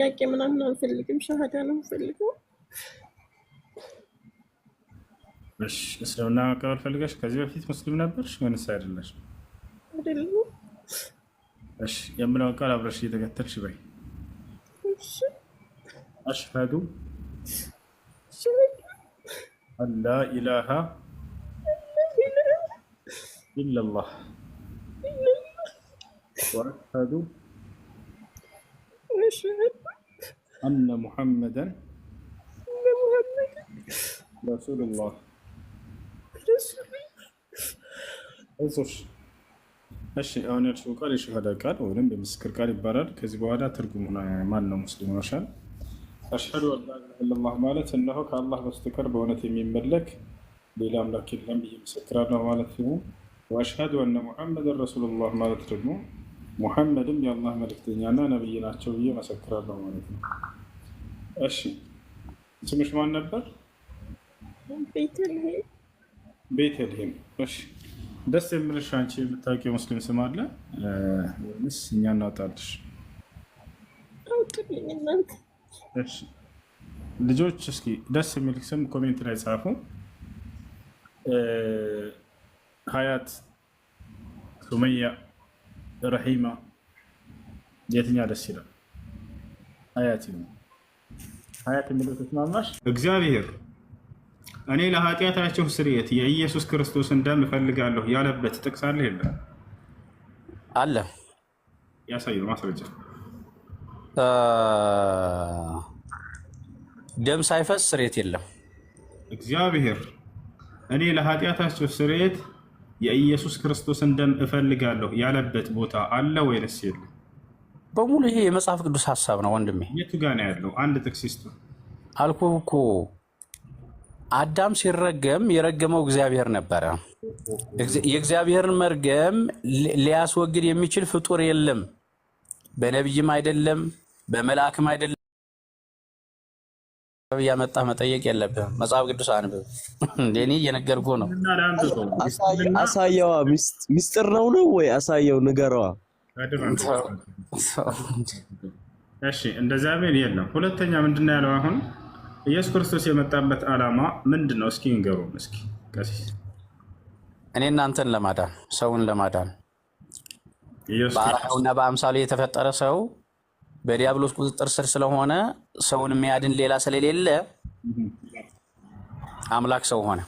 ጥያቄ ምናምን አንፈልግም፣ ሸሃዳ ነው የምፈልገው። እሺ እስልምና መቀበል ፈልገሽ ከዚህ በፊት ሙስሊም ነበርሽ ወይንስ አይደለሽ? አይደለም። እሺ የምለውን ቃል አብረሽ እየተከተልሽ በይ። እሺ አሽሀዱ ሸሃዳ አን ላ ኢላሃ ኢለላህ ወአሽሀዱ አነ ሙሐመደን ረሱሉላህ። አይዞሽ። እሺ አሁን ያልሽው ቃል የሸሃዳ ቃል ወይም የምስክር ቃል ይባላል። ከዚህ በኋላ ትርጉሙ ማን ነው? ሙስሊም ሆነሻል። አሽሀዱ አን ላ ኢላሃ ኢለላህ ማለት እነሆ ከአላህ በስተቀር በእውነት የሚመለክ ሌላ አምላክ የለም ብዬ መሰክራለሁ ማለት ነው። ወአሽሀዱ አነ ሙሐመደን ረሱሉላህ ማለት ደግሞ ሙሐመድም የአላህ መልእክተኛና ነብይ ናቸው ብዬ መሰክራለሁ ማለት ነው። እሺ ስምሽ ማን ነበር? ቤተልሔም። ቤተልሔም። እሺ ደስ የምልሽ አንቺ የምታውቂው ሙስሊም ስም አለ ወይስ እኛ እናውጣልሽ? አውጡልኝ እናንተ። እሺ ልጆች እስኪ ደስ የሚልሽ ስም ኮሜንት ላይ ጻፉ። ሀያት፣ ሱመያ፣ ረሂማ የትኛው ደስ ይላል? ሀያት ነው። ሀያት የሚለው ተስማማሽ? እግዚአብሔር እኔ ለኃጢአታቸው ስርየት የኢየሱስ ክርስቶስን ደም እፈልጋለሁ ያለበት ጥቅስ አለ የለም? አለ። ያሳየው ማስረጃ። ደም ሳይፈስ ስርየት የለም። እግዚአብሔር እኔ ለኃጢአታቸው ስርየት የኢየሱስ ክርስቶስን ደም እፈልጋለሁ ያለበት ቦታ አለ ወይንስ የለም? በሙሉ ይሄ የመጽሐፍ ቅዱስ ሀሳብ ነው ወንድሜ። የቱ ጋ ነው ያለው? አንድ ጥቅስ ይስጡ አልኩህ እኮ። አዳም ሲረገም የረገመው እግዚአብሔር ነበረ። የእግዚአብሔርን መርገም ሊያስወግድ የሚችል ፍጡር የለም። በነቢይም አይደለም፣ በመልአክም አይደለም። ያመጣህ መጠየቅ የለብህም። መጽሐፍ ቅዱስ አንብብ። እንደኔ እየነገርኩህ ነው። አሳየዋ። ሚስጥር ነው ወይ? አሳየው፣ ንገረዋ። እሺ እንደዚያ ቢል የለም። ሁለተኛ ምንድን ነው ያለው? አሁን ኢየሱስ ክርስቶስ የመጣበት ዓላማ ምንድን ነው? እስኪ ንገሩን። እስኪ ቀሲስ። እኔ እናንተን ለማዳን፣ ሰውን ለማዳን በአርአያውና በአምሳሉ የተፈጠረ ሰው በዲያብሎስ ቁጥጥር ስር ስለሆነ ሰውን የሚያድን ሌላ ስለሌለ አምላክ ሰው ሆነ።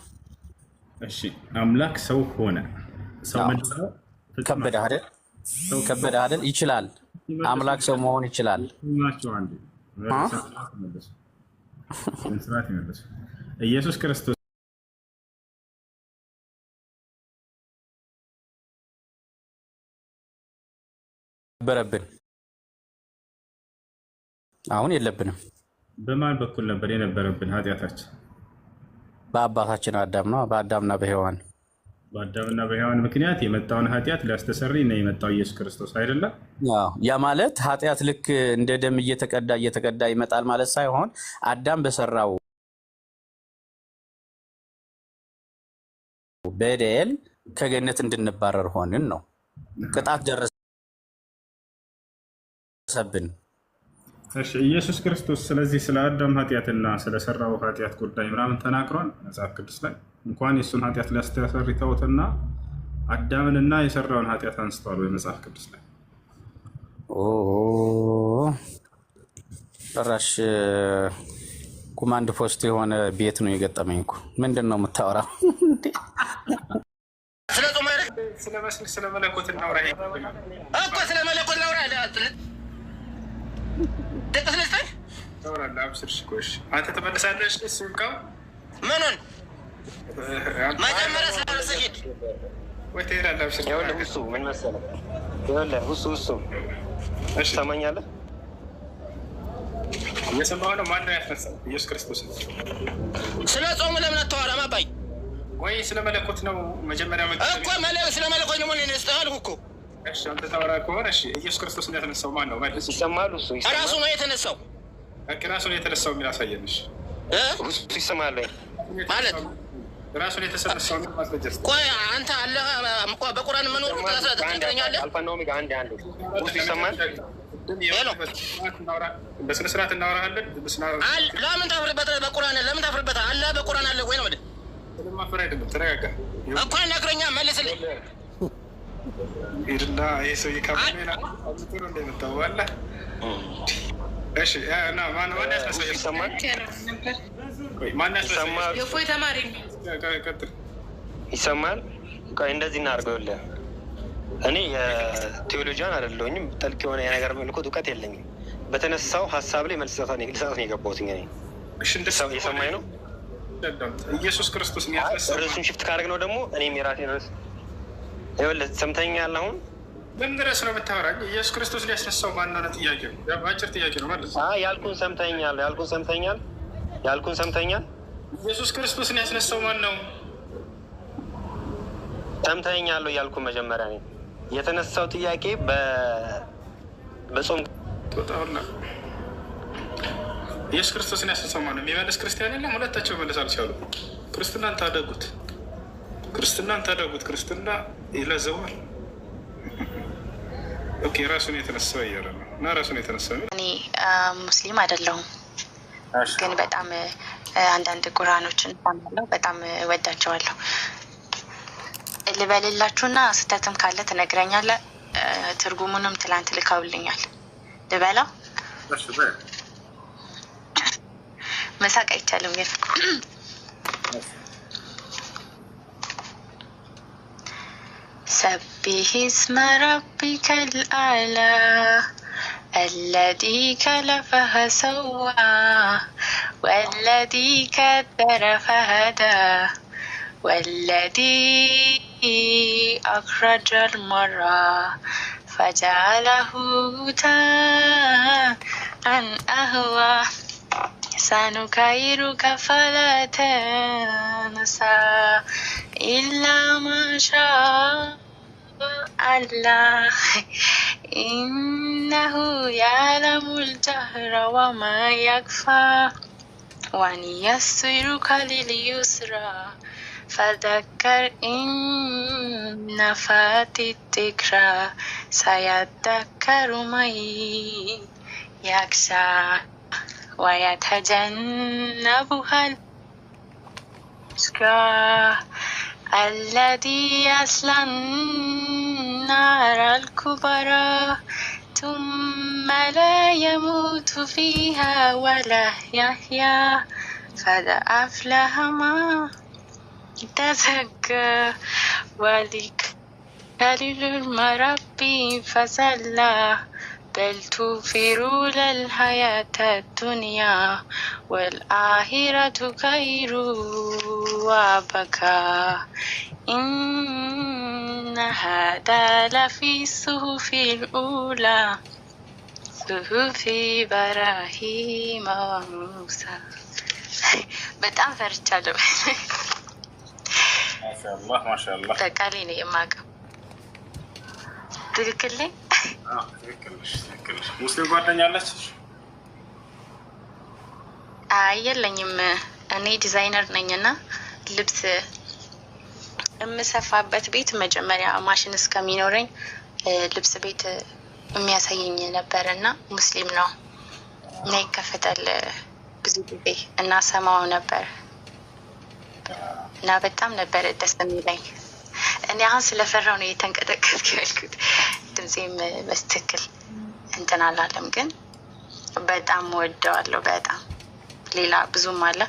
እሺ አምላክ ሰው ሆነ። ሰው ምንድነው? ከበደ አይደል? ከበደ አይደል? ይችላል። አምላክ ሰው መሆን ይችላል። ኢየሱስ ክርስቶስ ነበረብን፣ አሁን የለብንም። በማን በኩል ነበር የነበረብን ኃጢአታችን? በአባታችን አዳም ነው። በአዳምና በሔዋን በአዳምና በሔዋን ምክንያት የመጣውን ኃጢአት ሊያስተሰርይ ነው የመጣው ኢየሱስ ክርስቶስ አይደለም? ያ ማለት ኃጢአት ልክ እንደ ደም እየተቀዳ ይመጣል ማለት ሳይሆን አዳም በሰራው በደል ከገነት እንድንባረር ሆንን ነው። ቅጣት ደረሰብን። እሺ ኢየሱስ ክርስቶስ ስለዚህ ስለ አዳም ኃጢአትና ስለሰራው ኃጢአት ጉዳይ ምናምን ተናግሯል መጽሐፍ ቅዱስ ላይ? እንኳን የእሱን ኃጢአት ሊያስተሰርይ ተውትና አዳምንና የሰራውን ኃጢአት አንስተዋል ወይ መጽሐፍ ቅዱስ ላይ? ጭራሽ ኮማንድ ፖስት የሆነ ቤት ነው የገጠመኝ እኮ። ምንድን ነው የምታወራው? ስለ መለኮት እናውራ እኮ። ስለ መለኮት እናውራ። አንተ ተመልሳለሽ። ምኑን መጀመሪያ ስለስሄድ ወይ ትሄዳለህ? እሱ ምን መሰለህ? እሱ ትሰማኛለህ? እየሰማሁ ነው። ማነው ያስነሳው? ኢየሱስ ክርስቶስ ነው። ስለ ጾሙ ለምን አታወራም አባይ? ወይ ስለ መለኮት ነው መጀመሪያ እኮ ስለ መለኮት ነው አልኩህ እኮ። እሺ አንተ ታወራ ከሆነ እሺ፣ ኢየሱስ ክርስቶስ ያስነሳው ማን ነው? መልስ። ይሰማሉ። እሱ ራሱ ነው የተነሳው። ራሱ ነው የተነሳው የሚል አሳየንሽ። እሱ ይሰማል ማለት ራሱን የተሰነሳው ነው ማስረጃ። ቆይ አንተ አለ በቁርአን መኖር ትገኛለህ? አልፋ ነው ኦሜጋ አንድ እሱ ይሰማል። በስነ ስርዓት እናወራለን። ለምን ታፍርበታለህ? በቁርአን ለምን ታፍርበታለህ? አለ በቁርአን አለ ወይ ነው ማለት ስለማፈር አይደለም። ተረጋጋ እኮ ነግረኛ መልስልኝ። ሂድና ይሄ ሰውዬ ካሜራ አጥቶ እንደመጣው አለ። እሺ እና ማን ያስመሰል ይሰማል? ማን ያስመሰል የፎይ ተማሪ ይሰማል? ቆይ እንደዚህ እናድርገውልህ። እኔ የቴዎሎጂያን አይደለሁኝም። ጥልቅ የሆነ የነገር ምልክት እውቀት የለኝም። በተነሳው ሀሳብ ላይ መልስ ልሰጥ ነው የገባሁት። የሰማኝ ነው። ኢየሱስ ክርስቶስ ያስነሳው ርዕሱን ሽፍት ካደረግ ነው ደግሞ እኔም የራሴን ርዕስ ይኸውልህ። ሰምተኛል? አሁን ምን ድረስ ነው የምታወራኝ? ኢየሱስ ክርስቶስ ሊያስነሳው ማን ነው? ጥያቄ ነው፣ አጭር ጥያቄ ነው ማለት ነው። ያልኩን ሰምተኛል። ኢየሱስ ክርስቶስን ያስነሳው ማን ነው? ሰምተኛለሁ ያልኩ መጀመሪያ ነው የተነሳው ጥያቄ በጾም ጦጣውና ኢየሱስ ክርስቶስን ያስነሳው ማን ነው? የሚመልስ ክርስቲያን የለም። ሁለታቸው መለስ አልቻሉም። ክርስትናን ታደጉት፣ ክርስትና ይለዘዋል። ኦኬ ራሱን የተነሳው እያለ ነው እና ራሱን የተነሳው እኔ ሙስሊም አይደለሁም፣ ግን በጣም አንዳንድ ቁርአኖችን እሰማለሁ፣ በጣም እወዳቸዋለሁ። ልበልላችሁና ስህተትም ካለ ትነግረኛለህ። ትርጉሙንም ትላንት ልከውልኛል። ልበላ መሳቅ አይቻልም ግን سبح اسم ربك الأعلى الذي خلق فسوى والذي قدر فهدى والذي أخرج المرعى فجعله غثاء أحوى سنسخرك فلا تنسى إلا ما شاء الله إنه يعلم الجهر وما يخفى ونيسرك لليسرى فذكر إن نفعت الذكرى سيذكر من يخشى ويتجنبها الأشقى الذي يصلى النار الكبرى ثم لا يموت فيها ولا يحيا قد أفلح من تزكى وذكر ربي فصلى بل توفرون الحياة الدنيا والآخرة خير وأبقى إن هذا لفي الصحف الأولى صحف إبراهيم وموسى በጣም ፈርቻለሁ። ማሻአላህ ተቃሊ ነው የማውቀው። ትክክል ነኝ? ሙስሊም ጓደኛ አለች? የለኝም። እኔ ዲዛይነር ነኝና ልብስ የምሰፋበት ቤት መጀመሪያ ማሽን እስከሚኖረኝ ልብስ ቤት የሚያሳየኝ ነበር እና ሙስሊም ነው እና ይከፈታል ብዙ ጊዜ እና ሰማው ነበር እና በጣም ነበር ደስ የሚለኝ። እኔ አሁን ስለፈራው ነው የተንቀጠቀጥኩ ያልኩት። ድምፄም በስትክክል እንትን አላለም፣ ግን በጣም ወደዋለሁ። በጣም ሌላ ብዙም አለ።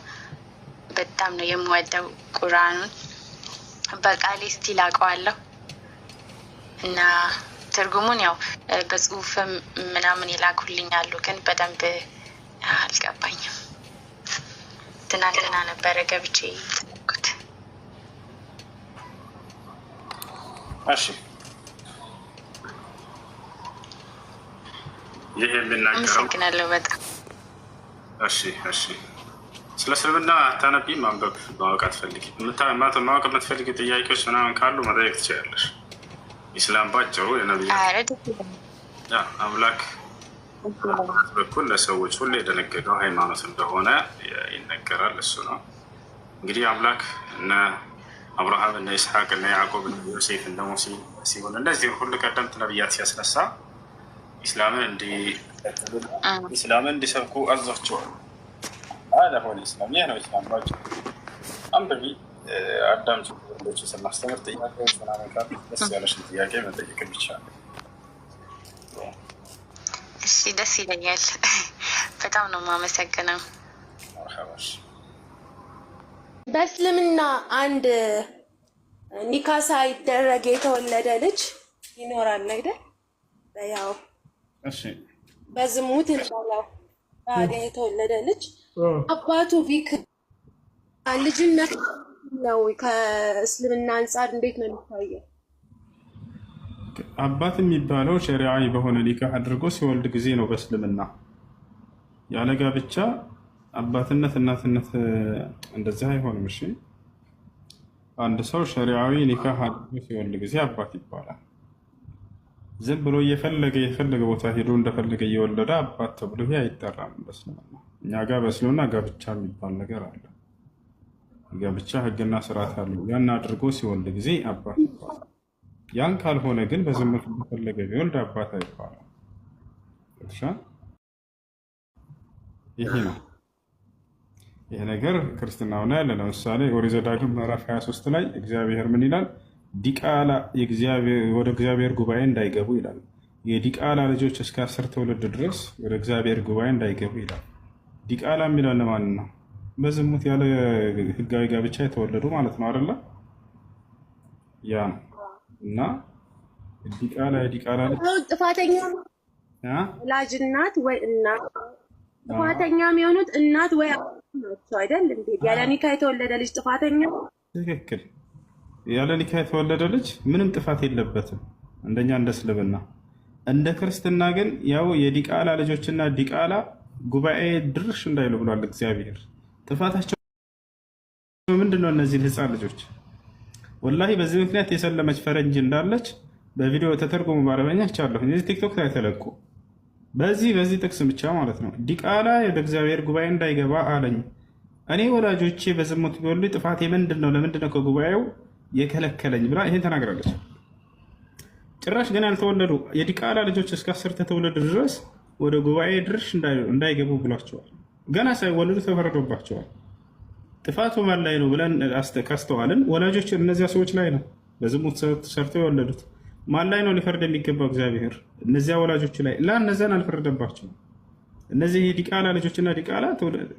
በጣም ነው የምወደው ቁርአኑን። በቃሌ ስቲል አውቀዋለሁ እና ትርጉሙን ያው በጽሁፍም ምናምን ይላኩልኛሉ፣ ግን በደንብ አልገባኝም። ትናንትና ነበረ ገብቼ ተነኩት። እሺ ይሄ የምናገረው አመሰግናለሁ በጣም። እሺ ስለ እስልምና አታነቢ፣ ማንበብ ማወቅ አትፈልጊ? ማወቅ የምትፈልጊ ጥያቄዎች ምናምን ካሉ መጠየቅ ትችላለሽ። ኢስላም ባጭሩ የነብዩ አምላክ በኩል ለሰዎች ሁሉ የደነገገው ሃይማኖት እንደሆነ ይነገራል። እሱ ነው እንግዲህ አምላክ እነ አብርሃም እነ ይስሐቅ እነ ያዕቆብ እነ ዮሴፍ እነ ሙሴ ሲሆን እነዚህ ሁሉ ቀደምት ነቢያት ሲያስነሳ ኢስላምን እንዲሰብኩ አዟቸዋል። هذا هو الإسلام ይህ ነው ኢስላም ባጭሩ። አንብቢ አዳምጪ። ወንዶች ስናስተምር ጥያቄ ስናመጣ ደስ ያለሽን ጥያቄ መጠየቅ ይቻላል። እሺ ደስ ይለኛል። በጣም ነው የማመሰግነው። መርሐባሽ። በእስልምና አንድ ኒካ ሳይደረግ የተወለደ ልጅ ይኖራል አይደል? ያው እሺ በዝሙት እንዳለው ታዲያ የተወለደ ልጅ አባቱ ቢክ ልጅነት ነው። ከእስልምና አንጻር እንዴት ነው የሚታየው? አባት የሚባለው ሸሪዓዊ በሆነ ኒካህ አድርጎ ሲወልድ ጊዜ ነው። በእስልምና ያለ ጋብቻ አባትነት እናትነት እንደዚህ አይሆንም። እሺ አንድ ሰው ሸሪዓዊ ኒካህ አድርጎ ሲወልድ ጊዜ አባት ይባላል። ዝም ብሎ የፈለገ ቦታ ሄዶ እንደፈለገ እየወለደ አባት ተብሎ ይሄ አይጠራም በእስልምና። እኛ ጋር በእስልምና ጋብቻ የሚባል ነገር አለ። ጋብቻ ሕግና ስርዓት አለው። ያን አድርጎ ሲወልድ ጊዜ አባት ይባላል። ያን ካልሆነ ግን በዝሙት እንደፈለገ ቢወልድ አባት አይባልም። ይሄ ነው ይሄ ነገር ክርስትናው ላይ ያለ። ለምሳሌ ኦሪት ዘዳግም ምዕራፍ 23 ላይ እግዚአብሔር ምን ይላል? ዲቃላ ወደ እግዚአብሔር ጉባኤ እንዳይገቡ ይላል። የዲቃላ ልጆች እስከ 10 ትውልድ ድረስ ወደ እግዚአብሔር ጉባኤ እንዳይገቡ ይላል። ዲቃላ የሚለው ለማን ነው? በዝሙት ያለ ህጋዊ ጋብቻ የተወለዱ ማለት ነው አይደለ? ያ ነው። እና ዲቃላ ጥፋተኛ ወላጅ እናት ወይ እናት ጥፋተኛ የሚሆኑት እናት ወይ ናቸው አይደል? እንዴ ያለ ኒካ የተወለደ ልጅ ጥፋተኛ? ትክክል። ያለ ኒካ የተወለደ ልጅ ምንም ጥፋት የለበትም። እንደኛ እንደ እስልምና። እንደ ክርስትና ግን ያው የዲቃላ ልጆችና ዲቃላ ጉባኤ ድርሽ እንዳይሉ ብሏል እግዚአብሔር። ጥፋታቸው ምንድነው? እነዚህን ህፃን ልጆች ወላሂ በዚህ ምክንያት የሰለመች ፈረንጅ እንዳለች በቪዲዮ ተተርጎሙ በአረበኛ ይቻለሁ እዚህ ቲክቶክ ላይ ተለቁ። በዚህ ጥቅስ ብቻ ማለት ነው። ዲቃላ ወደ እግዚአብሔር ጉባኤ እንዳይገባ አለኝ። እኔ ወላጆቼ በዝሙት ቢወልዱ ጥፋቴ ምንድነው? ለምንድነው ከጉባኤው የከለከለኝ ብላ ይሄን ተናግራለች። ጭራሽ ገና ያልተወለዱ የዲቃላ ልጆች እስከ 10 ትውልድ ድረስ ወደ ጉባኤ ድርሽ እንዳይገቡ ብሏቸዋል። ገና ሳይወለዱ ተፈረዶባቸዋል። ጥፋቱ ማን ላይ ነው ብለን ካስተዋልን ወላጆች እነዚያ ሰዎች ላይ ነው። በዝሙት ሰርተው የወለዱት ማን ላይ ነው ሊፈርድ የሚገባው? እግዚአብሔር እነዚያ ወላጆች ላይ እነዚያን አልፈረደባቸውም። እነዚህ የዲቃላ ልጆችና ዲቃላ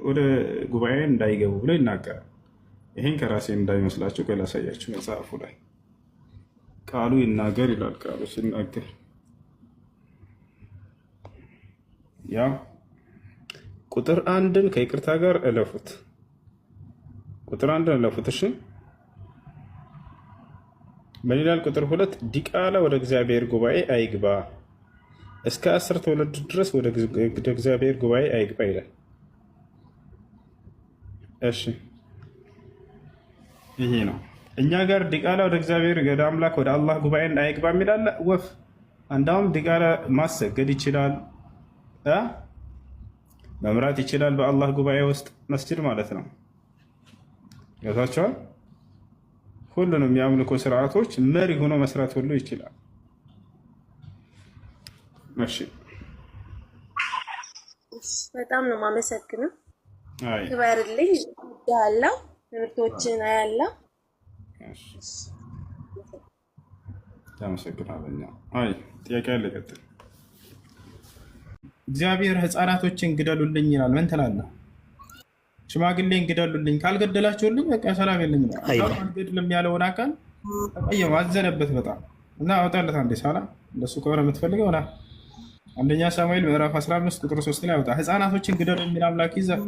ወደ ጉባኤ እንዳይገቡ ብሎ ይናገራል። ይሄን ከራሴ እንዳይመስላችሁ ቆይ ላሳያችሁ። መጽሐፉ ላይ ቃሉ ይናገር ይላል። ቃሉ ሲናገር ያው ቁጥር 1ን ከይቅርታ ጋር እለፉት። ቁጥር 1ን እለፉት። እሺ ምን ይላል? ቁጥር 2 ዲቃላ ወደ እግዚአብሔር ጉባኤ አይግባ፣ እስከ 10 ትውልድ ድረስ ወደ እግዚአብሔር ጉባኤ አይግባ ይላል። እሺ ይሄ ነው። እኛ ጋር ዲቃላ ወደ እግዚአብሔር ወደ አምላክ ወደ አላህ ጉባኤ አይግባ የሚላለ ወፍ አንዳውም ዲቃላ ማሰገድ ይችላል፣ መምራት ይችላል። በአላህ ጉባኤ ውስጥ መስጂድ ማለት ነው። ያታቸዋል ሁሉንም የአምልኮ ስርዓቶች መሪ ሆኖ መስራት ሁሉ ይችላል። እሺ በጣም ነው የማመሰግነው። ክበርልኝ ያለው ትምህርቶችን አያለው። ታመሰግናለሁ። አይ ጥያቄ አለ። ቀጥል። እግዚአብሔር ህፃናቶችን ግደሉልኝ ይላል። ምን ትላለህ? ሽማግሌን ግደሉልኝ፣ ካልገደላችሁልኝ በቃ ሰላም የለኝም። አልገድልም ያለውን አካል ተቀየመ፣ አዘነበት በጣም እና አውጣለት አንዴ ሳላ እንደሱ ከሆነ የምትፈልገው ና አንደኛ ሳሙኤል ምዕራፍ 15 ቁጥር 3 ላይ አውጣ። ህፃናቶችን ግደሉ የሚል አምላክ ይዘህ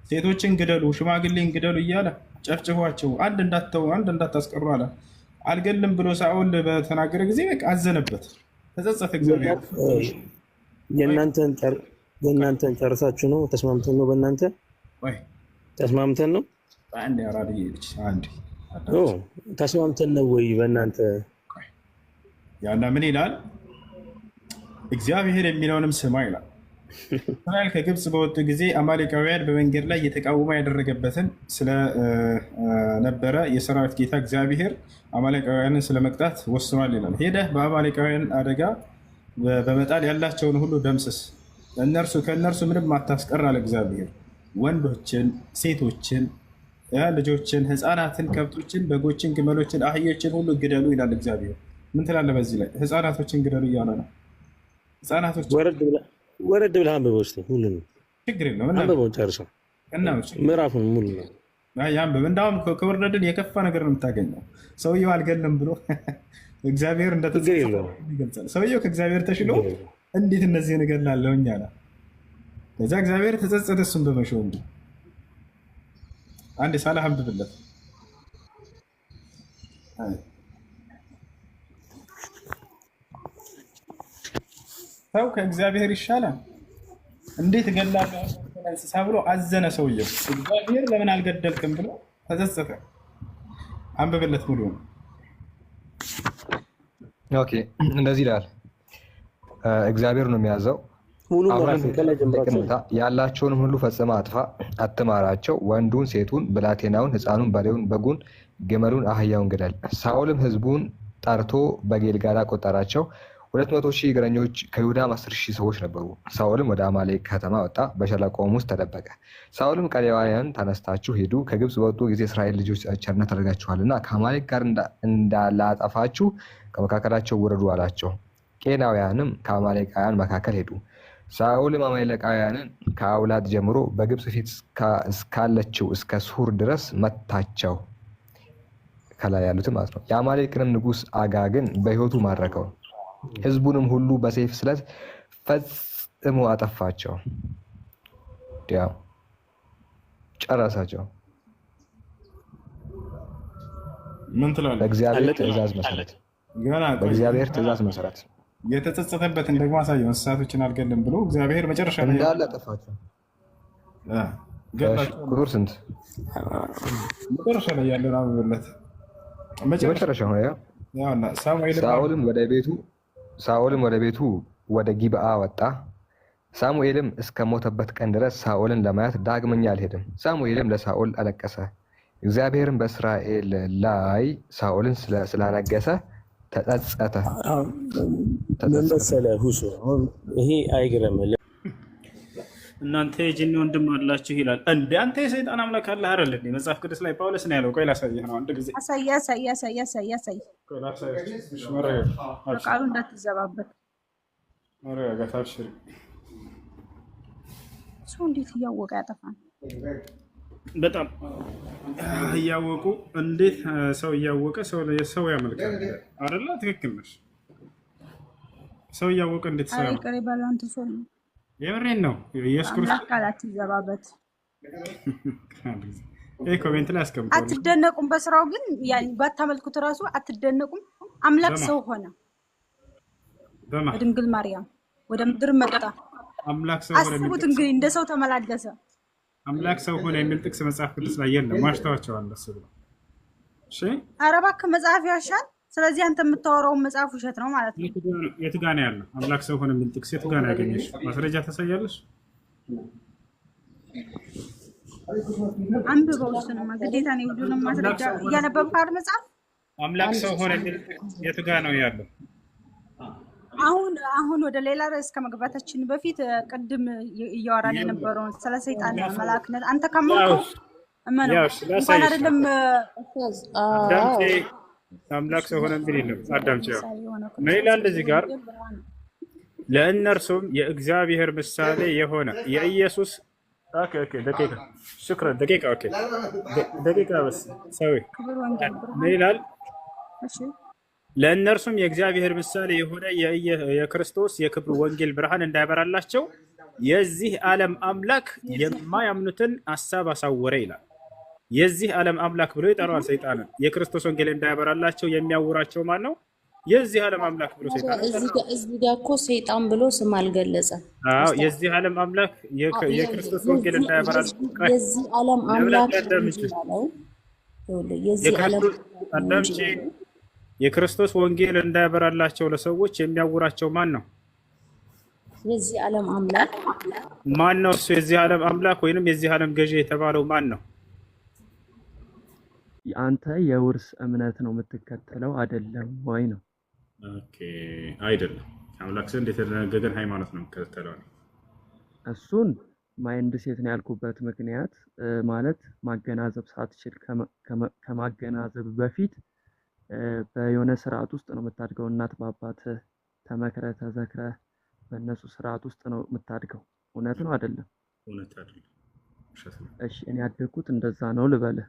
ሴቶችን ግደሉ፣ ሽማግሌን ግደሉ እያለ ጨፍጭፏቸው፣ አንድ እንዳትተው አንድ እንዳታስቀሩ አለ። አልገልም ብሎ ሳኦል በተናገረ ጊዜ በቃ አዘነበት፣ ተጸጸተ። እግዚአብሔር የእናንተን ጨርሳችሁ ነው? ተስማምተን ነው? በእናንተ ተስማምተን ነው? አንድ አራዲ ልጅ አንድ ተስማምተን ነው ወይ? በእናንተ ያና ምን ይላል? እግዚአብሔር የሚለውንም ስማ ይላል። እስራኤል ከግብፅ በወጡ ጊዜ አማሌቃውያን በመንገድ ላይ እየተቃወሙ ያደረገበትን ስለነበረ የሰራዊት ጌታ እግዚአብሔር አማሌቃውያንን ስለመቅጣት ወስኗል ይላል። ሄደህ በአማሌቃውያን አደጋ በመጣል ያላቸውን ሁሉ ደምስስ፣ ከእነርሱ ምንም አታስቀር አለ እግዚአብሔር። ወንዶችን፣ ሴቶችን፣ ልጆችን፣ ህፃናትን፣ ከብቶችን፣ በጎችን፣ ግመሎችን፣ አህዮችን ሁሉ ግደሉ ይላል እግዚአብሔር። ምን ትላለህ በዚህ ላይ? ህፃናቶችን ግደሉ እያለ ነው። ህፃናቶች ወረድ ብለህ አንብበው እስኪ ሁሉንም። ችግር የለውም አንብበው ጨርሰው ምዕራፉን ሙሉ ነው ያንብብ። እንዳውም ከወረድን የከፋ ነገር ነው የምታገኘው። ሰውየው አልገልም ብሎ እግዚአብሔር እንደተጸጸተ ይገልጻል። ሰውየው ከእግዚአብሔር ተሽሎ እንዴት እነዚህን እገላለሁኝ አለ። ከዛ እግዚአብሔር ተጸጸተ እሱን በመሾሙ። አንድ ሳላህ አንብብለት። ሰው ከእግዚአብሔር ይሻላል። እንዴት እገላለሁ እንስሳ ብሎ አዘነ ሰውየው። እግዚአብሔር ለምን አልገደልክም ብሎ ተጸጸተ። አንብብለት ሙሉ ነው። ኦኬ እንደዚህ ይላል። እግዚአብሔር ነው የሚያዘው። ያላቸውንም ሁሉ ፈጽማ አጥፋ፣ አትማራቸው። ወንዱን፣ ሴቱን፣ ብላቴናውን፣ ሕፃኑን፣ በሬውን፣ በጉን፣ ግመሉን፣ አህያውን ግደል። ሳኦልም ሕዝቡን ጠርቶ በጌልጋላ ቆጠራቸው። 200,000 እግረኞች ከይሁዳም 10,000 ሰዎች ነበሩ። ሳኦልም ወደ አማሌቅ ከተማ ወጣ፣ በሸለቆውም ውስጥ ተደበቀ። ሳኦልም ቀሌዋውያን ተነስታችሁ ሂዱ፣ ከግብፅ በወጡ ጊዜ እስራኤል ልጆች ቸርነት አድርጋችኋልና ከአማሌቅ ጋር እንዳላጠፋችሁ ከመካከላቸው ውረዱ አላቸው። ቄናውያንም ከአማሌቃውያን መካከል ሄዱ። ሳኦልም አማሌቃውያንን ከአውላድ ጀምሮ በግብፅ ፊት እስካለችው እስከ ሱር ድረስ መታቸው። ከላይ ያሉትም ማለት ነው። የአማሌቅንም ንጉሥ አጋግን በሕይወቱ ማረከው። ህዝቡንም ሁሉ በሰይፍ ስለት ፈጽሞ አጠፋቸው፣ ጨረሳቸው። ምን ትላለህ? በእግዚአብሔር ትእዛዝ መሰረት የተጸጸተበትን ደግሞ አሳየው። እንስሳቶችን አልገልም ብሎ እግዚአብሔር መጨረሻ ላይ እንዳለ አጠፋቸው። ቁጥር ስንት? መጨረሻ ላይ ያለውን አንብብለት። መጨረሻ ነው ያ። ሳኦልም ወደ ቤቱ ወደ ጊብዓ ወጣ። ሳሙኤልም እስከ ሞተበት ቀን ድረስ ሳኦልን ለማየት ዳግመኛ አልሄድም። ሳሙኤልም ለሳኦል አለቀሰ። እግዚአብሔርም በእስራኤል ላይ ሳኦልን ስላነገሰ ተጸጸተ። ምን መሰለህ ሁሱ፣ ይሄ አይግረምህ። እናንተ የጂኒ ወንድም አላችሁ ይላል። እንደ አንተ የሰይጣን አምላክ አለህ አይደል? መጽሐፍ ቅዱስ ላይ ጳውሎስ ነው ያለው። ቆይ ላሳየህ ነው አንድ ጊዜ። አሳይ ቃሉ እንዳትዘባበት። ሰው እንዴት እያወቀ ያጠፋል? በጣም እያወቁ እንዴት ሰው እያወቀ ሰው ያመልካል አይደለ? ትክክል ነሽ። ሰው እያወቀ እንዴት ሰው አይቀር ይባላል። ሰው የምሬን ነው። ኢየሱስ ክርስቶስ ቃላት ይዘባበት። ይሄ ኮሜንት ላይ አስቀምጡ። አትደነቁም። በስራው ግን ያኒ ባታመልኩት ራሱ አትደነቁም። አምላክ ሰው ሆነ። በድንግል ማርያም ወደ ምድር መጣ። አምላክ ሰው ሆነ። አስቡት እንግዲህ እንደ ሰው ተመላለሰ። አምላክ ሰው ሆነ የሚል ጥቅስ መጽሐፍ ቅዱስ ላይ የለም። ማሽታዋቸዋል እሱ ብሎ። እሺ ኧረ እባክህ መጽሐፍ ያሻል። ስለዚህ አንተ የምታወራውን መጽሐፍ ውሸት ነው ማለት ነው። የት ጋር ነው ያለው? አምላክ ሰው ሆነ የሚል ጥቅስ የት ጋር ነው ያገኘሽ? ማስረጃ ታሳያለሽ? አንብበው። እሱንማ ግዴታ ነው። ሁሉንም ማስረጃ እያነበብክ አይደል? መጽሐፍ አምላክ ሰው ሆነ የሚል ጥቅስ የት ጋር ነው ያለው? አሁን ወደ ሌላ ርዕስ ከመግባታችን በፊት ቅድም እያወራን የነበረውን ስለ ሰይጣን መላክነት አንተ ካመንከው እመነው እንኳን አይደለም አምላክ ሰው ሆነ የሚል የለም። አዳምጪ ምን ይላል እዚህ ጋር? ለእነርሱም የእግዚአብሔር ምሳሌ የሆነ የኢየሱስ ደቂቃ በስ ሰዊ ምን ይላል? ለእነርሱም የእግዚአብሔር ምሳሌ የሆነ የክርስቶስ የክብሩ ወንጌል ብርሃን እንዳይበራላቸው የዚህ ዓለም አምላክ የማያምኑትን ሀሳብ አሳወረ ይላል። የዚህ ዓለም አምላክ ብሎ ይጠራዋል ሰይጣንን። የክርስቶስ ወንጌል እንዳይበራላቸው የሚያውራቸው ማን ነው? የዚህ ዓለም አምላክ ብሎ ሰይጣን። እዚህ ጋር እኮ ሰይጣን ብሎ ስም አልገለጸም። አዎ የዚህ ዓለም አምላክ የክርስቶስ ወንጌል እንዳይበራላቸው የዚህ ዓለም አምላክ የክርስቶስ ወንጌል እንዳይበራላቸው ለሰዎች የሚያውራቸው ማን ነው? የዚህ ዓለም አምላክ ማን ነው? እሱ የዚህ ዓለም አምላክ ወይንም የዚህ ዓለም ገዢ የተባለው ማን ነው? አንተ የውርስ እምነት ነው የምትከተለው አይደለም ወይ ነው? ኦኬ አይደለም። ከአምላክ ዘንድ የተደነገገን ሃይማኖት ነው የምከተለው። እሱን ማይንድ ሴት ነው ያልኩበት ምክንያት ማለት ማገናዘብ ሳትችል ከማገናዘብ በፊት በየሆነ ስርዓት ውስጥ ነው የምታድገው። እናት በአባትህ ተመክረ ተዘክረ በእነሱ ስርዓት ውስጥ ነው የምታድገው። እውነት ነው አይደለም? እውነት አይደለም። እሺ እኔ ያደግኩት እንደዛ ነው ልበልህ?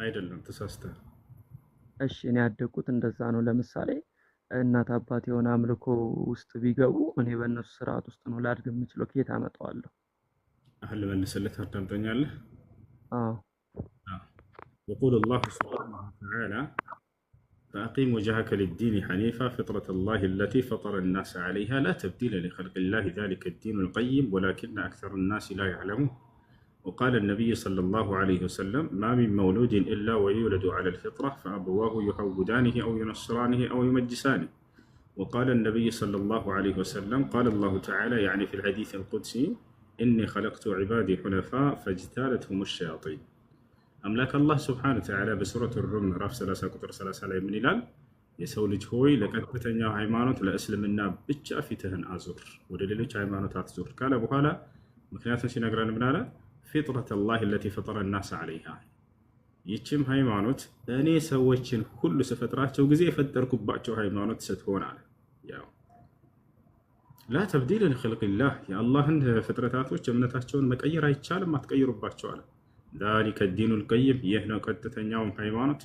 አይደለም፣ ተሳስተህ። እሺ እኔ ያደግኩት እንደዛ ነው። ለምሳሌ እናት አባት የሆነ አምልኮ ውስጥ ቢገቡ እኔ በእነሱ ስርዓት ውስጥ ነው ላድግ የምችለው። ከየት አመጣዋለሁ? አሁን ልመልስልህ፣ ታዳምጠኛለህ? አዎ። يقول الله سبحانه وتعالى فأقيم وجهك للدين حنيفا فطرة الله التي فطر الناس عليها لا تبديل لخلق الله ذلك الدين القيم ولكن أكثر الناس لا يعلمون. وقال النبي صلى الله عليه وسلم ما من مولود إلا ويولد على الفطرة فأبواه يهودانه أو ينصرانه أو يمجسانه. وقال النبي صلى الله عليه وسلم قال الله تعالى يعني في الحديث القدسي إني خلقت عبادي حنفاء فاجتالتهم الشياطين. أملاك الله سبحانه وتعالى بسورة الروم رف 30 قطر 30 ላይ ምን ይላል? የሰው ልጅ ሆይ ለቀጥተኛው ሃይማኖት ለእስልምና ብቻ ፊትህን አዙር፣ ወደ ሌሎች ሃይማኖት አትዙር ካለ በኋላ ምክንያቱም ሲነግረን ምን አለ? ፊጥረተ ላህ ለቲ ፈጠረ ናስ ዐለይሃ፣ ይህችም ሃይማኖት እኔ ሰዎችን ሁሉ ስፈጥራቸው ጊዜ የፈጠርኩባቸው ሃይማኖት ስትሆን አለ። ያው ላ ተብዲለ ሊኸልቂላህ፣ የአላህን ፍጥረታቶች እምነታቸውን መቀየር አይቻልም፣ አትቀይሩባቸው አለ። ዛሊከ ዲኑል ቀይም፣ ይህ ነው ቀጥተኛውም ሃይማኖት።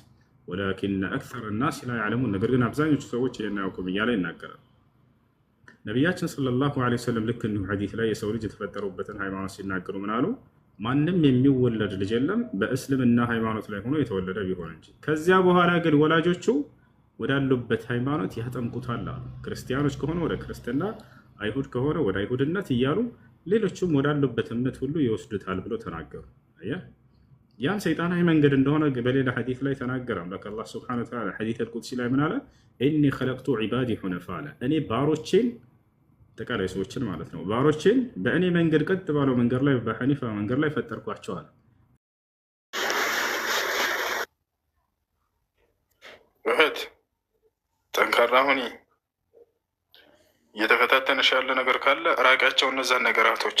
ወላኪነ አክሰረ ናስ ላ ያዕለሙን፣ ነገር ግን አብዛኞቹ ሰዎች ይህን አያውቁም እያለ ይናገራል። ነቢያችን ሰለላሁ ዐለይሂ ወሰለም ልክ እንዲሁ ሐዲስ ላይ የሰው ልጅ የተፈጠሩበትን ሃይማኖት ሲናገሩ ምን አሉ? ማንም የሚወለድ ልጅ የለም በእስልምና ሃይማኖት ላይ ሆኖ የተወለደ ቢሆን እንጂ ከዚያ በኋላ ግን ወላጆቹ ወዳሉበት ሃይማኖት ያጠምቁታል አሉ። ክርስቲያኖች ከሆነ ወደ ክርስትና፣ አይሁድ ከሆነ ወደ አይሁድነት እያሉ ሌሎቹም ወዳሉበት እምነት ሁሉ ይወስዱታል ብሎ ተናገሩ። ያም ሰይጣናዊ መንገድ እንደሆነ በሌላ ሐዲስ ላይ ተናገረ። አምላክ አላህ ሱብሓነሁ ወተዓላ ሐዲስ አልቁድሲ ላይ ምን አለ? ኢኒ ኸለቅቱ ዒባዲ ሑነፋ አለ። እኔ ባሮቼን አጠቃላይ ሰዎችን ማለት ነው ባሮቼን በእኔ መንገድ ቀጥ ባለው መንገድ ላይ በሐኒፋ መንገድ ላይ ፈጠርኳቸዋል። እህት ጠንካራ ሁኒ። እየተፈታተነሽ ያለ ነገር ካለ ራቂያቸው እነዛን ነገራቶች።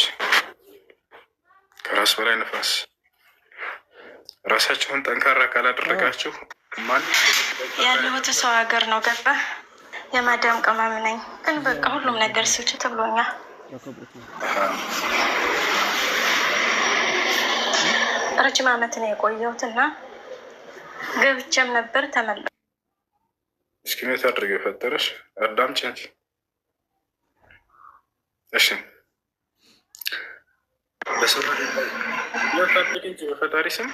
ከራስ በላይ ነፋስ። ራሳችሁን ጠንካራ ካላደረጋችሁ ያለሁት ሰው ሀገር ነው። ገባ የማዳም ቅመም ነኝ፣ ግን በቃ ሁሉም ነገር ስልችት ብሎኛል። ረጅም ዓመት ነው የቆየሁት እና ገብቼም ነበር ተመለስኩ። እስኪ ምን ታድርግ የፈጠረሽ አዳምጪ እንጂ። እሺ በፈጣሪ ስም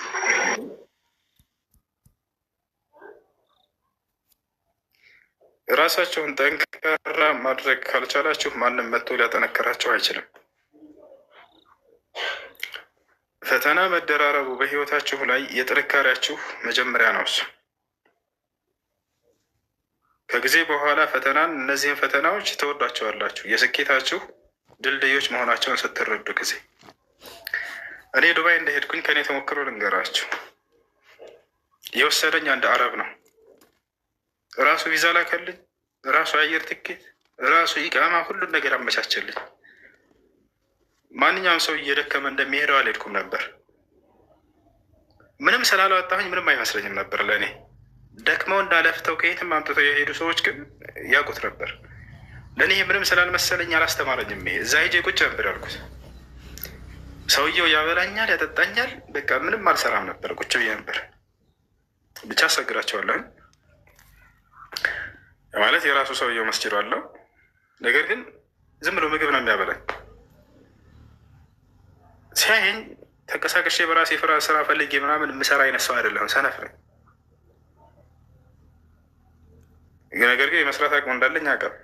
ራሳቸውን ጠንካራ ማድረግ ካልቻላችሁ ማንም መጥቶ ሊያጠነክራችሁ አይችልም። ፈተና መደራረቡ በህይወታችሁ ላይ የጥንካሬያችሁ መጀመሪያ ነው። እሱ ከጊዜ በኋላ ፈተናን እነዚህን ፈተናዎች ትወዷቸዋላችሁ። የስኬታችሁ ድልድዮች መሆናቸውን ስትረዱ ጊዜ እኔ ዱባይ እንደሄድኩኝ ከኔ ተሞክሮ ልንገራችሁ። የወሰደኝ አንድ አረብ ነው። ራሱ ቪዛ ላከልኝ፣ ራሱ አየር ትኬት፣ ራሱ ኢቃማ፣ ሁሉን ነገር አመቻቸልኝ። ማንኛውም ሰው እየደከመ እንደሚሄደው አልሄድኩም ነበር። ምንም ስላላወጣሁኝ ምንም አይመስለኝም ነበር ለእኔ። ደክመው እንዳለፍተው ከየትም አምጥተው የሄዱ ሰዎች ግን ያውቁት ነበር። ለእኔ ምንም ስላልመሰለኝ አላስተማረኝም። ይሄ እዛ ሄጄ ቁጭ ነበር ያልኩት። ሰውየው ያበላኛል፣ ያጠጣኛል፣ በቃ ምንም አልሰራም ነበር፣ ቁጭ ብዬ ነበር። ብቻ አሰግራቸዋለሁ ማለት የራሱ ሰውየው መስጂድ አለው። ነገር ግን ዝም ብሎ ምግብ ነው የሚያበላኝ። ሲያየኝ ተንቀሳቀሼ በራሴ ስራ ፈልጌ ምናምን የምሰራ አይነት ሰው አይደለሁም፣ ሰነፍ ነኝ። ነገር ግን የመስራት አቅሙ እንዳለኝ አውቃለሁ።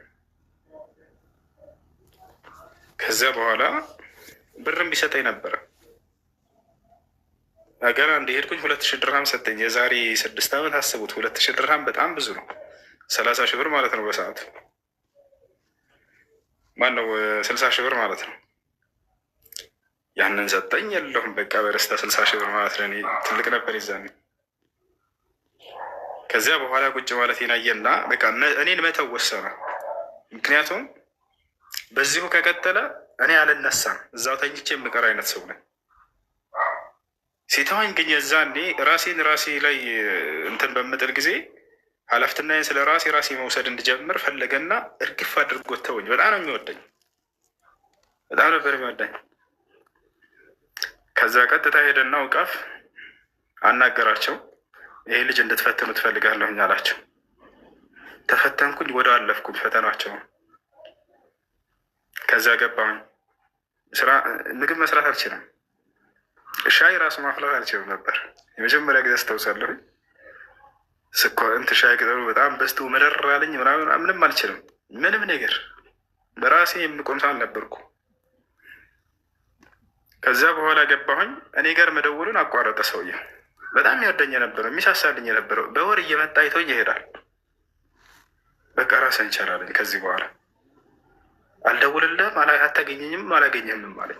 ከዚያ በኋላ ብርም ቢሰጠኝ ነበረ። ገና እንደሄድኩኝ 2000 ድርሃም ሰጠኝ። የዛሬ 6 ዓመት አስቡት። 2000 ድርሃም በጣም ብዙ ነው። 30 ሺህ ብር ማለት ነው በሰዓቱ። ማነው 60 ሺህ ብር ማለት ነው። ያንን ሰጠኝ። የለሁም በቃ በደስታ 60 ሺህ ብር ማለት ለእኔ ትልቅ ነበር ይዛኔ። ከዚያ በኋላ ቁጭ ማለት ናየና በቃ እኔን መተው ወሰነ። ምክንያቱም በዚሁ ከቀጠለ እኔ አልነሳም፣ እዛው ተኝቼ የምቀር አይነት ሰው ነኝ። ሲተወኝ ግን የዛኔ ራሴ ላይ እንትን በምጥል ጊዜ ኃላፊነቴን ስለ ራሴ መውሰድ እንድጀምር ፈለገና እርግፍ አድርጎ ተወኝ። በጣም ነው የሚወደኝ፣ በጣም ነበር የሚወደኝ። ከዛ ቀጥታ ሄደና ውቃፍ አናገራቸው። ይሄ ልጅ እንድትፈትኑ ትፈልጋለሁኝ አላቸው። ተፈተንኩኝ፣ ወደ አለፍኩኝ ፈተናቸው። ከዛ ገባሁኝ። ስራ ምግብ መስራት አልችልም፣ ሻይ ራሱ ማፍላት አልችልም ነበር። የመጀመሪያ ጊዜ አስታውሳለሁኝ። ሻይ ቅጠሉ በጣም በስቶ መደራልኝ ምንም አልችልም። ምንም ነገር በራሴ የምቆም ሰው አልነበርኩ። ከዛ በኋላ ገባሁኝ። እኔ ጋር መደወሉን አቋረጠ ሰውዬው። በጣም የሚወደኝ የነበረው የሚሳሳልኝ የነበረው በወር እየመጣ አይቶኝ ይሄዳል። በቃ ራስህን እንችላለን፣ ከዚህ በኋላ አልደውልልህም፣ አታገኘኝም፣ አላገኘህም አለኝ።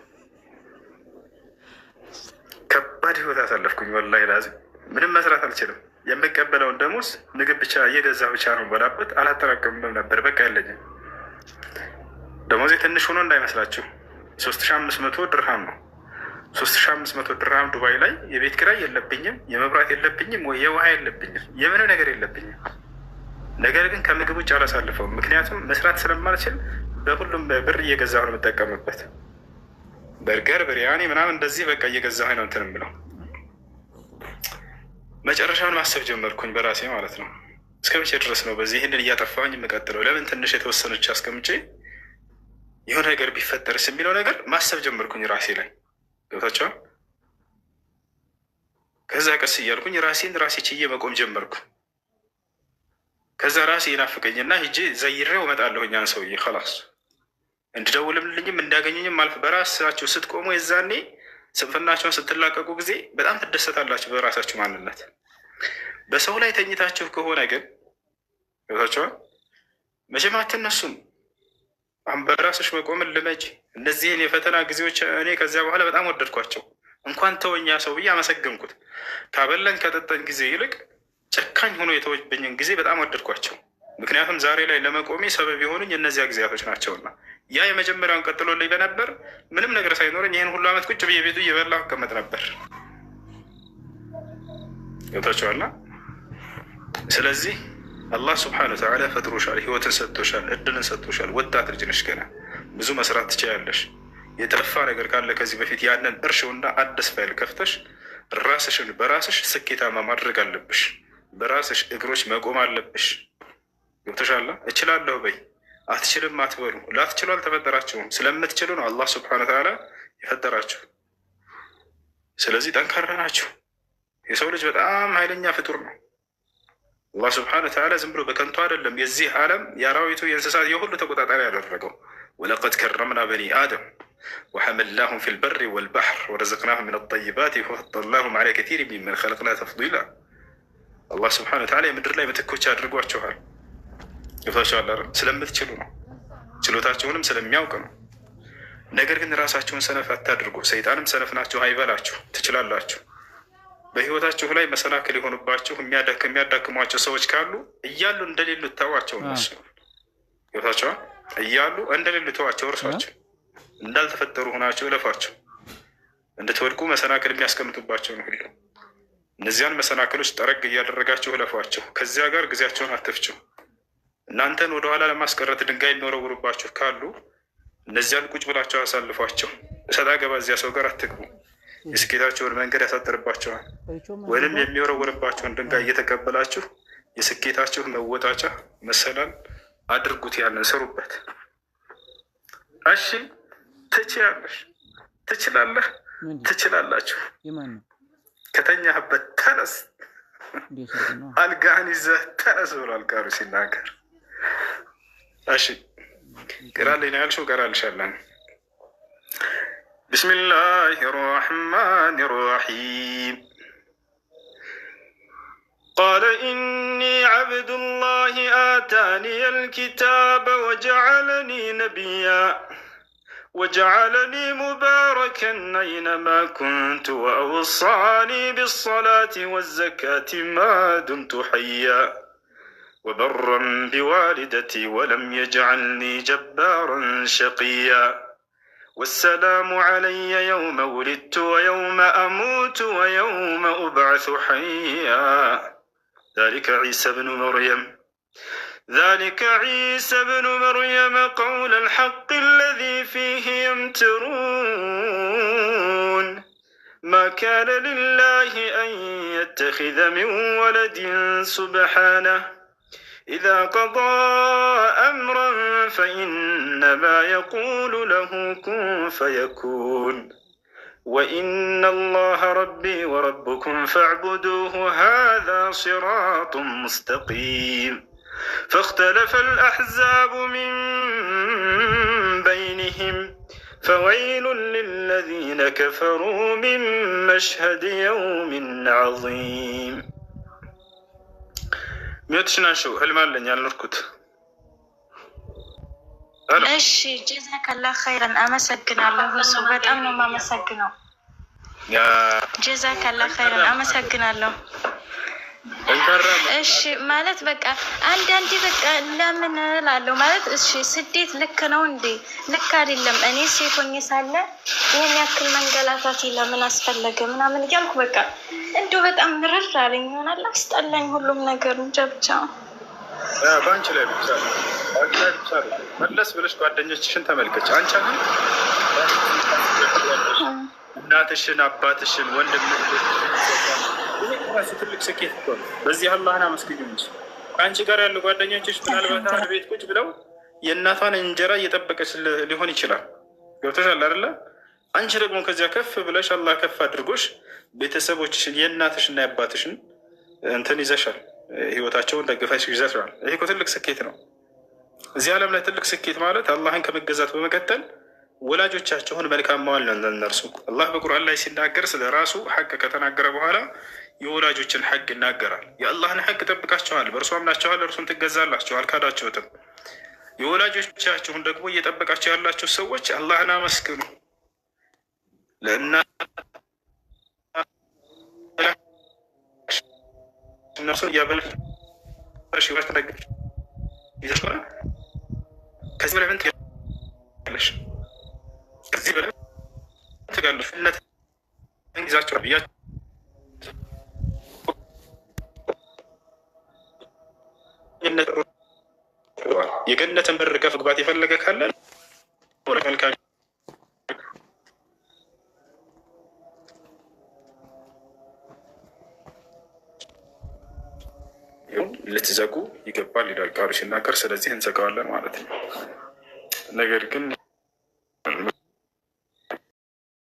ከባድ ህይወት አሳለፍኩኝ። ወላሂ ላዚም ምንም መስራት አልችልም። የምቀበለውን ደሞዝ ምግብ ብቻ እየገዛ ብቻ ነው በላበት፣ አላጠራቀምም ነበር። በቃ ያለኝም ደሞዜ ትንሽ ሆኖ እንዳይመስላችሁ 3500 ድርሃም ነው። 3500 ድርሃም ዱባይ ላይ የቤት ኪራይ የለብኝም፣ የመብራት የለብኝም፣ ወይ የውሃ የለብኝም፣ የምንም ነገር የለብኝም። ነገር ግን ከምግብ ውጭ አላሳልፈውም። ምክንያቱም መስራት ስለማልችል በሁሉም ብር እየገዛሁ ነው የምጠቀምበት። በርገር፣ ብሪያኒ ምናምን እንደዚህ በቃ እየገዛሁ ነው እንትን የምለው። መጨረሻውን ማሰብ ጀመርኩኝ በራሴ ማለት ነው። እስከ መቼ ድረስ ነው በዚህ ይህንን እያጠፋሁኝ የምቀጥለው? ለምን ትንሽ የተወሰነች አስቀምጬ የሆነ ነገር ቢፈጠርስ የሚለው ነገር ማሰብ ጀመርኩኝ ራሴ ላይ ገብታችኋል። ከዛ ቀስ እያልኩኝ ራሴ ችዬ መቆም ጀመርኩ። ከዛ ራሴ ይናፍቀኝና ሂጄ ዘይሬው እመጣለሁኝ ያን ሰውዬ ኸላስ እንድደውልልኝም እንዳገኘኝም አልፍ። በራሳችሁ ስትቆሙ የዛኔ ስንፍናቸውን ስትላቀቁ ጊዜ በጣም ትደሰታላችሁ በራሳችሁ ማንነት። በሰው ላይ ተኝታችሁ ከሆነ ግን ገብታችኋል መቼም አትነሱም። አሁን በራስሽ መቆምን ልመጅ። እነዚህን የፈተና ጊዜዎች እኔ ከዚያ በኋላ በጣም ወደድኳቸው። እንኳን ተወኛ ሰው ብዬ አመሰግንኩት። ካበላኝ ከጠጣኝ ጊዜ ይልቅ ጨካኝ ሆኖ የተወብኝን ጊዜ በጣም ወደድኳቸው። ምክንያቱም ዛሬ ላይ ለመቆሜ ሰበብ የሆኑኝ እነዚያ ጊዜያቶች ናቸውና። ያ የመጀመሪያውን ቀጥሎልኝ በነበር ምንም ነገር ሳይኖረኝ ይህን ሁሉ ዓመት ቁጭ ብዬ ቤቱ እየበላሁ እቀመጥ ነበር። ገብታችኋልና ስለዚህ አላህ ስብሐነ ወተዓላ ፈጥሮሻል፣ ህይወትን ሰጥቶሻል፣ እድልን ሰጥቶሻል። ወጣት ልጅ ነሽ፣ ገና ብዙ መስራት ትችያለሽ። የጠፋ ነገር ካለ ከዚህ በፊት ያንን እርሽውና አዲስ ፋይል ከፍተሽ ራስሽን በራስሽ ስኬታማ ማድረግ አለብሽ። በራስሽ እግሮች መቆም አለብሽ። ገብቶሻል? እችላለሁ በይ፣ አትችልም አትበሉ። ላትችሉ አልተፈጠራችሁም፣ ስለምትችሉ ነው አላህ ስብሐነ ወተዓላ የፈጠራችሁ። ስለዚህ ጠንካራ ናችሁ። የሰው ልጅ በጣም ኃይለኛ ፍጡር ነው። አላህ ስብሐነ ወተዓላ ዝም ብሎ በከንቱ አይደለም የዚህ ዓለም የአራዊቱ የእንስሳት የሁሉ ተቆጣጣሪ ያደረገው። ወለቀድ ከረምና በኒ አደም ወሐመልናሁም ፊል በሪ ወልባሕር ወረዘቅናሁም ሚነ ጠይባት ወፈደልናሁም ዐላ ከሲሪን ሚመን ኸለቅና ተፍዲላ። አላህ ስብሐነ ወተዓላ የምድር ላይ ምትኮች አድርጓችኋል። ገብታችኋል? ስለምትችሉ ነው፣ ችሎታችሁንም ስለሚያውቅ ነው። ነገር ግን ራሳችሁን ሰነፍ አታድርጉ። ሰይጣንም ሰነፍ ናችሁ አይበላችሁ፣ ትችላላችሁ። በህይወታችሁ ላይ መሰናክል የሆኑባችሁ የሚያዳክሟቸው ሰዎች ካሉ እያሉ እንደሌሉ ተዋቸው። እነሱ ገብታችኋል? እያሉ እንደሌሉ ተዋቸው፣ እርሷቸው። እንዳልተፈጠሩ ሆናቸው እለፏቸው። እንድትወድቁ መሰናክል የሚያስቀምጡባቸውን ሁሉ እነዚያን መሰናክሎች ጠረግ እያደረጋችሁ እለፏቸው። ከዚያ ጋር ጊዜያቸውን አትፍቸው። እናንተን ወደኋላ ለማስቀረት ድንጋይ የሚወረውሩባችሁ ካሉ እነዚያን ቁጭ ብላቸው አሳልፏቸው። እሰጥ አገባ እዚያ ሰው ጋር አትግቡ። የስኬታቸውን መንገድ ያሳጥርባቸዋል። ወይንም የሚወረውርባቸውን ድንጋይ እየተቀበላችሁ የስኬታችሁ መወጣጫ መሰላል አድርጉት። ያንን ስሩበት። እሺ፣ ትችያለሽ፣ ትችላለህ፣ ትችላላችሁ። ከተኛህበት ተነስ፣ አልጋህን ይዘህ ተነስ ብሏል ቃሉ ሲናገር። እሺ፣ ቅራልኝ ነው ያልሽው፣ ቀራልሻለን። بسم الله الرحمن الرحيم قال إني عبد الله آتاني الكتاب وجعلني نبيا وجعلني مباركا أينما كنت وأوصاني بالصلاة والزكاة ما دمت حيا وبرا بوالدتي ولم يجعلني جبارا شقيا والسلام علي يوم ولدت ويوم أموت ويوم أبعث حيا ذلك عيسى بن مريم قول الحق الذي فيه يمترون ما كان لله أن يتخذ من ولد سبحانه إذا قضى أمرا فإنما يقول له كن فيكون وإن الله ربي وربكم فاعبدوه هذا صراط مستقيم فاختلف الأحزاب من بينهم فويل للذين كفروا من مشهد يوم عظيم ሚወትሽናሽው ህልም አለኝ ያልኖርኩት። እሺ ጀዛከላህ ኸይረን አመሰግናለሁ። እሱ በጣም ነው የማመሰግነው። ጀዛከላህ ኸይረን አመሰግናለሁ። እሺ ማለት በቃ አንዳንዴ በቃ ለምን እላለሁ ማለት እሺ ስደት ልክ ነው እንዴ? ልክ አይደለም። እኔ ሴት ሆኜ ሳለ ይሄን ያክል መንገላታት ለምን አስፈለገ ምናምን እያልኩ በቃ እንደው በጣም ምርር አለኝ ይሆናል አስጠላኝ ሁሉም ነገር እንጃ ብቻ በአንቺ ላይ ብቻ መለስ ብለሽ ጓደኞችሽን ተመልከች። አንቺ አሁን እናትሽን፣ አባትሽን፣ ወንድምሽ ትልቅ ስኬት እኮ ነው። በዚህ አላህን አመስግኝ እንጂ ከአንቺ ጋር ያሉ ጓደኞችሽ ምናልባት አንድ ቤት ቁጭ ብለው የእናቷን እንጀራ እየጠበቀች ሊሆን ይችላል። ገብቶሻል አይደለ? አንቺ ደግሞ ከዚያ ከፍ ብለሽ አላህ ከፍ አድርጎሽ ቤተሰቦችሽን የእናትሽና የአባትሽን እንትን ይዘሻል፣ ህይወታቸውን ደግፈሽ ይዘሻል። ይሄ እኮ ትልቅ ስኬት ነው። እዚህ ዓለም ላይ ትልቅ ስኬት ማለት አላህን ከመገዛት በመቀጠል ወላጆቻቸውን መልካም መዋል ነው። እነርሱ አላህ በቁርአን ላይ ሲናገር ስለ ራሱ ሐቅ ከተናገረ በኋላ የወላጆችን ሐቅ ይናገራል። የአላህን ሐቅ ጠብቃቸዋል፣ በእርሱ አምናቸዋል፣ እርሱን ትገዛላቸው፣ አልካዳቸውትም። የወላጆቻችሁን ደግሞ እየጠበቃቸው ያላቸው ሰዎች አላህን አመስግኑ። እነርሱን እያበላሽ ከዚህ በላይ ምን ትገለሽ? ከዚህ በላይ ትጋለሽ ነት ይዛቸው ብያ የገነትን በር ከፍ መግባት የፈለገ ካለ መልካም ልትዘጉ ይገባል ይላል ቃሉ ሲናገር። ስለዚህ እንዘጋዋለን ማለት ነው። ነገር ግን